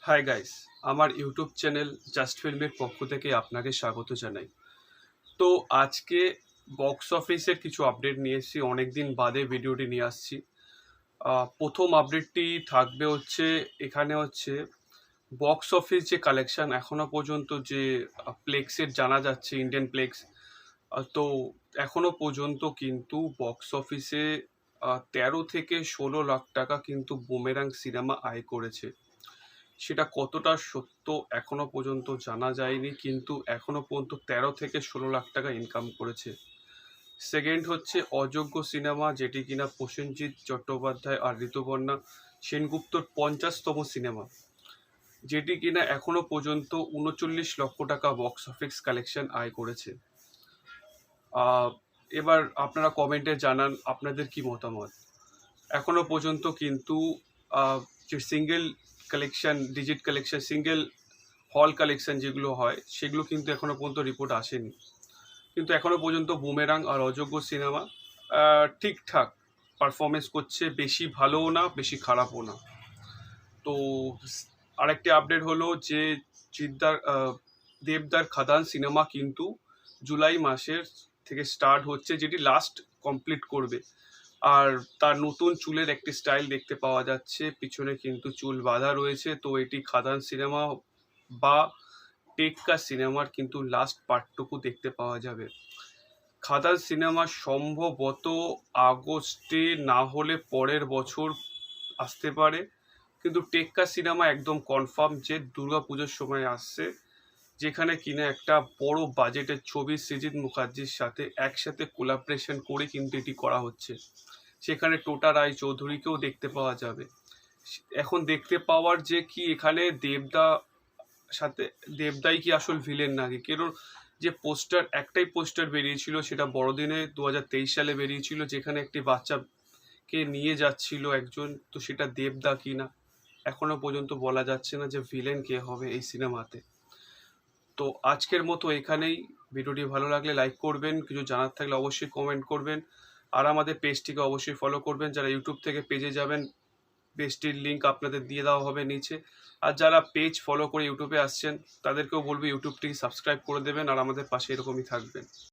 Hi guys, আমার YouTube channel just ফিল্মের পক্ষ থেকে আপনাকে স্বাগত জানাই। তো আজকে বক্স অফিসের কিছু আপডেট নিয়ে এসেছি, অনেকদিন বাদে ভিডিওটি নিয়ে আসছি। প্রথম আপডেটটি থাকবে হচ্ছে, এখানে হচ্ছে বক্স অফিস যে কালেকশন এখনো পর্যন্ত যে প্লেক্সের জানা যাচ্ছে, ইন্ডিয়ান প্লেক্স। তো এখনো পর্যন্ত কিন্তু বক্স অফিসে 13 থেকে 16 লাখ টাকা কিন্তু বুমেরাং সিনেমা আয় করেছে। সেটা কতটা সত্য এখনো পর্যন্ত জানা যায়নি, কিন্তু এখনো পর্যন্ত 13 থেকে 16 লাখ টাকা ইনকাম করেছে। সেকেন্ড হচ্ছে অযোগ্য সিনেমা, যেটি কিনা প্রসেনজিৎ চট্টোপাধ্যায় আর ঋতুপর্ণা সেনগুপ্তর 50তম সিনেমা, যেটি কিনা এখনো পর্যন্ত 39 লক্ষ টাকা বক্স অফিস কালেকশন আয় করেছে। এবার আপনারা কমেন্টে জানান আপনাদের কি মতামত। এখনো পর্যন্ত কিন্তু যে single collection, digit collection, single হল কালেকশন যেগুলো হয় সেগুলো কিন্তু এখনো পর্যন্ত রিপোর্ট আসেনি। কিন্তু এখনো পর্যন্ত বুমেরাং আর অযোগ্য সিনেমা ঠিকঠাক পারফরমেন্স করছে, বেশি ভালোও না বেশি খারাপও না। তো আরেকটি আপডেট হলো যে দেবদার খাদান সিনেমা কিন্তু জুলাই মাসের থেকে স্টার্ট হচ্ছে, যেটি লাস্ট কমপ্লিট করবে। আর তার নতুন চুলের একটি স্টাইল দেখতে পাওয়া যাচ্ছে, পিছনে কিন্তু চুল বাঁধা রয়েছে। তো এটি খাদান সিনেমা বা টেক্কা সিনেমার কিন্তু লাস্ট পার্টটুকু দেখতে পাওয়া যাবে। খাদান সিনেমা সম্ভবত আগস্টে, না হলে পরের বছর আসতে পারে। কিন্তু টেক্কা সিনেমা একদম কনফার্ম যে দুর্গাপুজোর সময় আসছে, যেখানে কিনা একটা বড় বাজেটের ছবি সৃজিত মুখার্জির সাথে একসাথে কোলাবরেশন করে কিন্তু এটি করা হচ্ছে। সেখানে টোটা রায় চৌধুরীকেও দেখতে পাওয়া যাবে। এখন দেখতে পাওয়ার যে কি এখানে দেবদাই কি আসল ভিলেন নাকি, কারণ যে পোস্টার, একটাই পোস্টার বেরিয়েছিল, সেটা বড়দিনে 2023 সালে বেরিয়েছিল, যেখানে একটি বাচ্চাকে নিয়ে যাচ্ছিল একজন। তো সেটা দেবদা কি না এখনো পর্যন্ত বলা যাচ্ছে না যে ভিলেন কে হবে এই সিনেমাতে। তো আজকের মতো এখানেই। ভিডিওটি ভালো লাগলে লাইক করবেন, কিছু জানার থাকলে অবশ্যই কমেন্ট করবেন, আর আমাদের পেজটিকে অবশ্যই ফলো করবেন। যারা ইউটিউব থেকে পেজে যাবেন, পেজটির লিঙ্ক আপনাদের দিয়ে দেওয়া হবে নিচে। আর যারা পেজ ফলো করে ইউটিউবে আসছেন, তাদেরকেও বলবো ইউটিউবটিকে সাবস্ক্রাইব করে দেবেন আর আমাদের পাশে এরকমই থাকবেন।